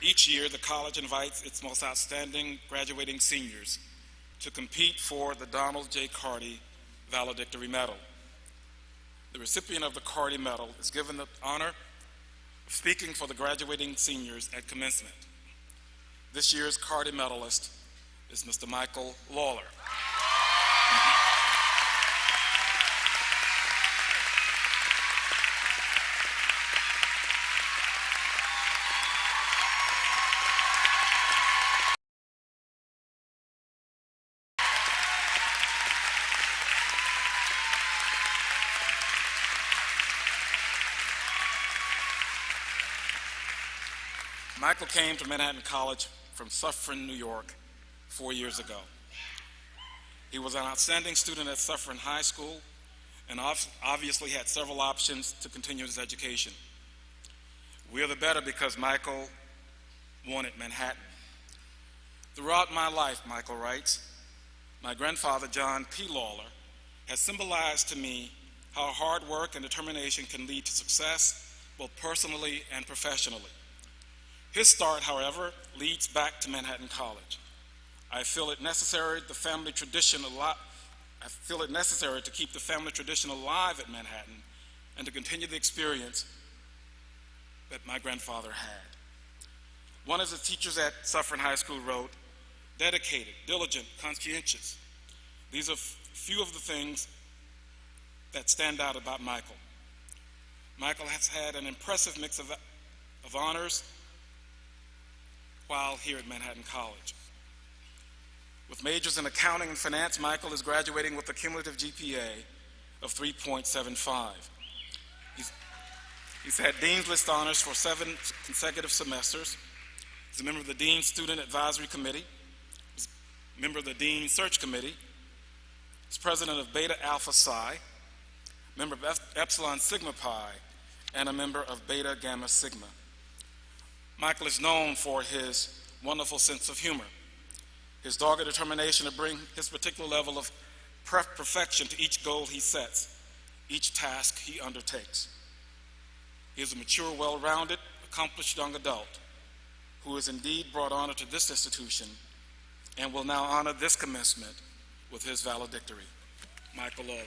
Each year, the college invites its most outstanding graduating seniors to compete for the Donald J. Carty Valedictory Medal. The recipient of the Carty Medal is given the honor of speaking for the graduating seniors at commencement. This year's Carty medalist is Mr. Michael Lawler. Michael came to Manhattan College from Suffern, New York, 4 years ago. He was an outstanding student at Suffern High School and obviously had several options to continue his education. We are the better because Michael wanted Manhattan. Throughout my life, Michael writes, my grandfather, John P. Lawler, has symbolized to me how hard work and determination can lead to success, both personally and professionally. His start, however, leads back to Manhattan College. I feel it necessary to keep the family tradition alive at Manhattan and to continue the experience that my grandfather had. One of the teachers at Suffern High School wrote, dedicated, diligent, conscientious. These are few of the things that stand out about Michael. Michael has had an impressive mix of honors while here at Manhattan College. With majors in accounting and finance, Michael is graduating with a cumulative GPA of 3.75. He's had Dean's List honors for 7 consecutive semesters. He's a member of the Dean's Student Advisory Committee. He's a member of the Dean's Search Committee. He's president of Beta Alpha Psi, member of Epsilon Sigma Pi, and a member of Beta Gamma Sigma. Michael is known for his wonderful sense of humor, his dogged determination to bring his particular level of perfection to each goal he sets, each task he undertakes. He is a mature, well-rounded, accomplished young adult who has indeed brought honor to this institution and will now honor this commencement with his valedictory. Michael Lawler.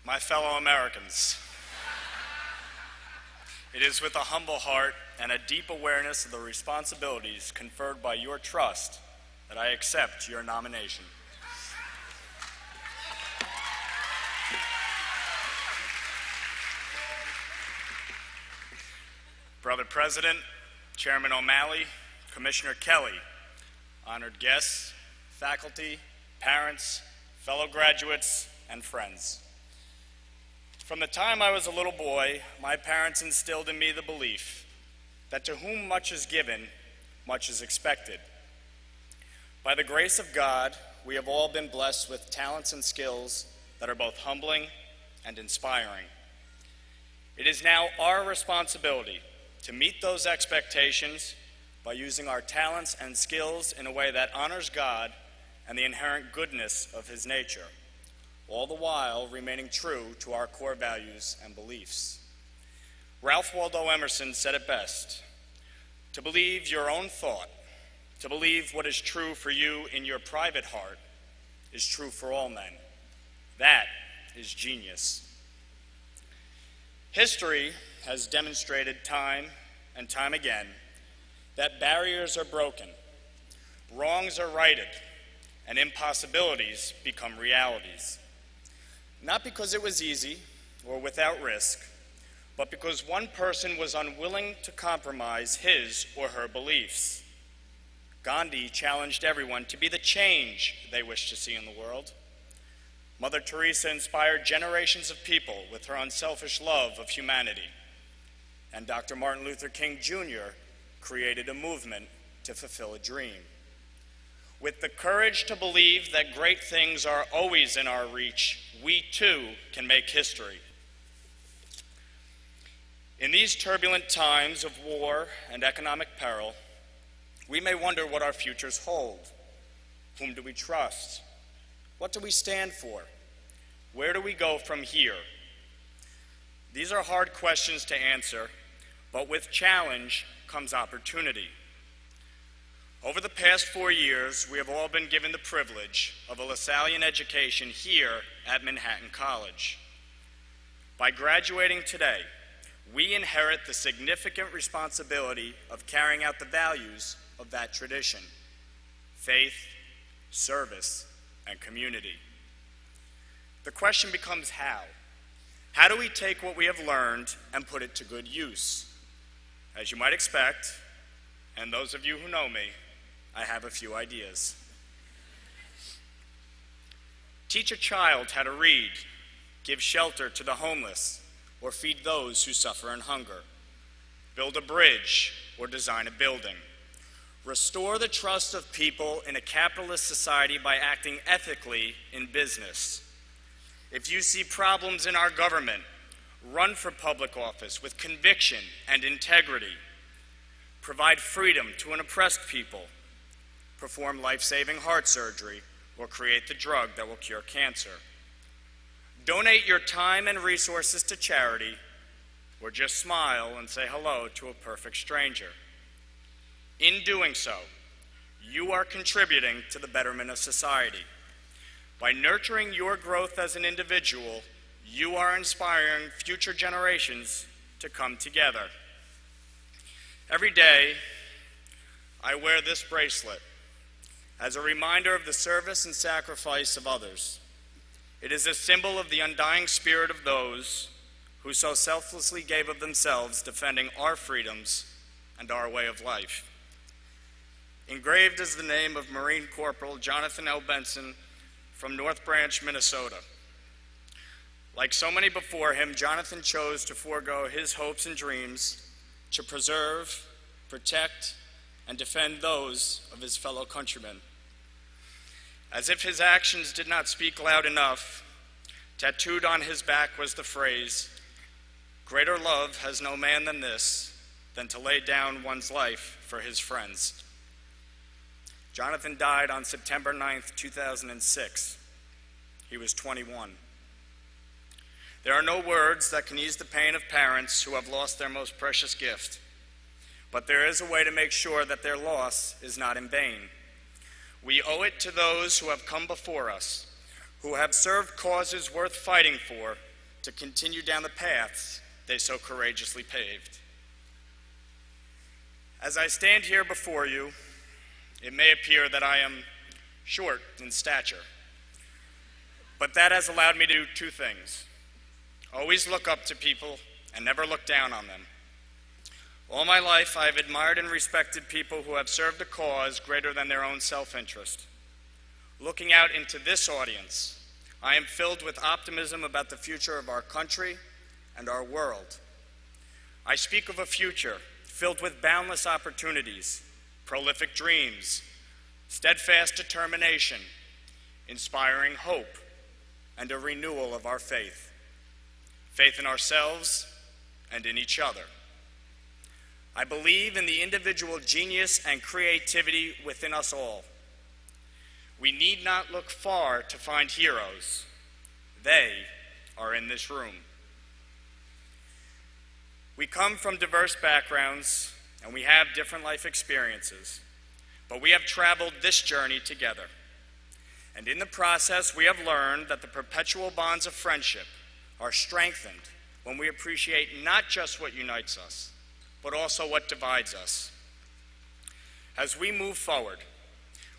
My fellow Americans, it is with a humble heart and a deep awareness of the responsibilities conferred by your trust that I accept your nomination. Brother President, Chairman O'Malley, Commissioner Kelly, honored guests, faculty, parents, fellow graduates, and friends. From the time I was a little boy, my parents instilled in me the belief that to whom much is given, much is expected. By the grace of God, we have all been blessed with talents and skills that are both humbling and inspiring. It is now our responsibility to meet those expectations by using our talents and skills in a way that honors God and the inherent goodness of His nature, all the while remaining true to our core values and beliefs. Ralph Waldo Emerson said it best, to believe your own thought, to believe what is true for you in your private heart is true for all men. That is genius. History has demonstrated time and time again that barriers are broken, wrongs are righted, and impossibilities become realities. Not because it was easy or without risk, but because one person was unwilling to compromise his or her beliefs. Gandhi challenged everyone to be the change they wished to see in the world. Mother Teresa inspired generations of people with her unselfish love of humanity. And Dr. Martin Luther King Jr. created a movement to fulfill a dream. With the courage to believe that great things are always in our reach, we too can make history. In these turbulent times of war and economic peril, we may wonder what our futures hold. Whom do we trust? What do we stand for? Where do we go from here? These are hard questions to answer, but with challenge comes opportunity. Over the past 4 years, we have all been given the privilege of a Lasallian education here at Manhattan College. By graduating today, we inherit the significant responsibility of carrying out the values of that tradition: faith, service, and community. The question becomes how. How do we take what we have learned and put it to good use? As you might expect, and those of you who know me, I have a few ideas. Teach a child how to read, give shelter to the homeless, or feed those who suffer in hunger. Build a bridge or design a building. Restore the trust of people in a capitalist society by acting ethically in business. If you see problems in our government, run for public office with conviction and integrity. Provide freedom to an oppressed people. Perform life-saving heart surgery, or create the drug that will cure cancer. Donate your time and resources to charity, or just smile and say hello to a perfect stranger. In doing so, you are contributing to the betterment of society. By nurturing your growth as an individual, you are inspiring future generations to come together. Every day, I wear this bracelet as a reminder of the service and sacrifice of others. It is a symbol of the undying spirit of those who so selflessly gave of themselves defending our freedoms and our way of life. Engraved is the name of Marine Corporal Jonathan L. Benson from North Branch, Minnesota. Like so many before him, Jonathan chose to forego his hopes and dreams to preserve, protect, and defend those of his fellow countrymen. As if his actions did not speak loud enough, tattooed on his back was the phrase, "Greater love has no man than this, than to lay down one's life for his friends." Jonathan died on September 9th, 2006. He was 21. There are no words that can ease the pain of parents who have lost their most precious gift, but there is a way to make sure that their loss is not in vain. We owe it to those who have come before us, who have served causes worth fighting for, to continue down the paths they so courageously paved. As I stand here before you, it may appear that I am short in stature, but that has allowed me to do two things: always look up to people and never look down on them. All my life, I have admired and respected people who have served a cause greater than their own self-interest. Looking out into this audience, I am filled with optimism about the future of our country and our world. I speak of a future filled with boundless opportunities, prolific dreams, steadfast determination, inspiring hope, and a renewal of our faith. Faith in ourselves and in each other. I believe in the individual genius and creativity within us all. We need not look far to find heroes. They are in this room. We come from diverse backgrounds and we have different life experiences, but we have traveled this journey together. And in the process, we have learned that the perpetual bonds of friendship are strengthened when we appreciate not just what unites us, but also what divides us. As we move forward,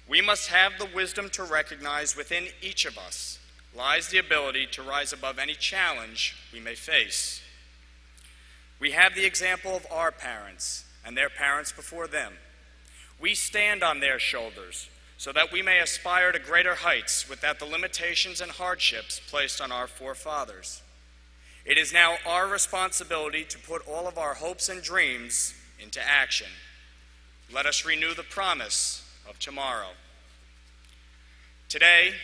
we must have the wisdom to recognize within each of us lies the ability to rise above any challenge we may face. We have the example of our parents and their parents before them. We stand on their shoulders so that we may aspire to greater heights without the limitations and hardships placed on our forefathers. It is now our responsibility to put all of our hopes and dreams into action. Let us renew the promise of tomorrow. Today,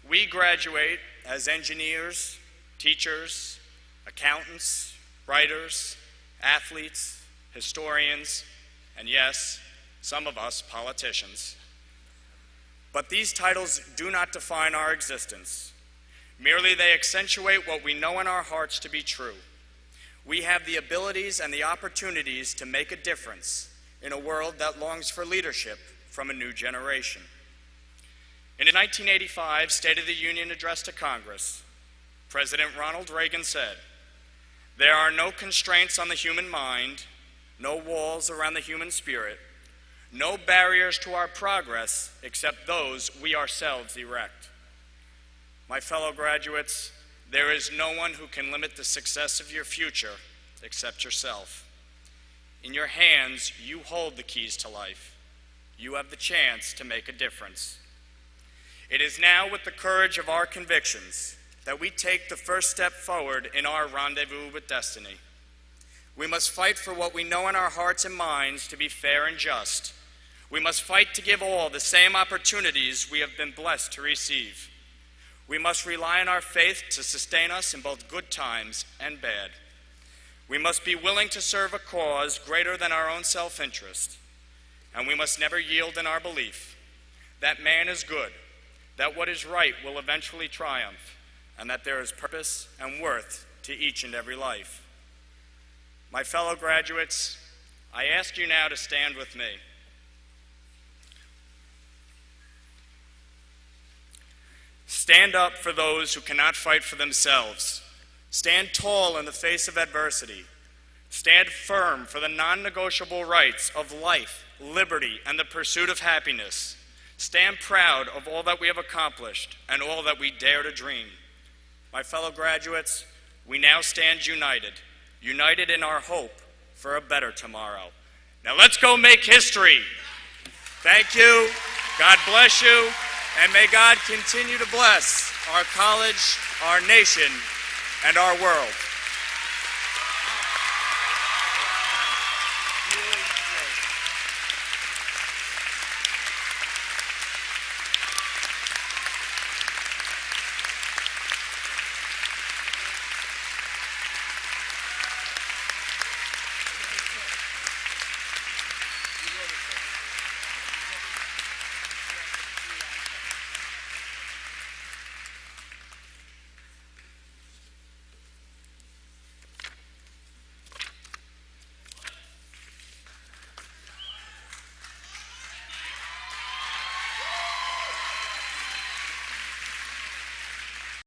we graduate as engineers, teachers, accountants, writers, athletes, historians, and yes, some of us politicians. But these titles do not define our existence. Merely they accentuate what we know in our hearts to be true. We have the abilities and the opportunities to make a difference in a world that longs for leadership from a new generation. In his 1985 State of the Union address to Congress, President Ronald Reagan said, "There are no constraints on the human mind, no walls around the human spirit, no barriers to our progress except those we ourselves erect." My fellow graduates, there is no one who can limit the success of your future except yourself. In your hands, you hold the keys to life. You have the chance to make a difference. It is now with the courage of our convictions that we take the first step forward in our rendezvous with destiny. We must fight for what we know in our hearts and minds to be fair and just. We must fight to give all the same opportunities we have been blessed to receive. We must rely on our faith to sustain us in both good times and bad. We must be willing to serve a cause greater than our own self-interest. And we must never yield in our belief that man is good, that what is right will eventually triumph, and that there is purpose and worth to each and every life. My fellow graduates, I ask you now to stand with me. Stand up for those who cannot fight for themselves. Stand tall in the face of adversity. Stand firm for the non-negotiable rights of life, liberty, and the pursuit of happiness. Stand proud of all that we have accomplished and all that we dare to dream. My fellow graduates, we now stand united, united in our hope for a better tomorrow. Now let's go make history. Thank you. God bless you. And may God continue to bless our college, our nation, and our world.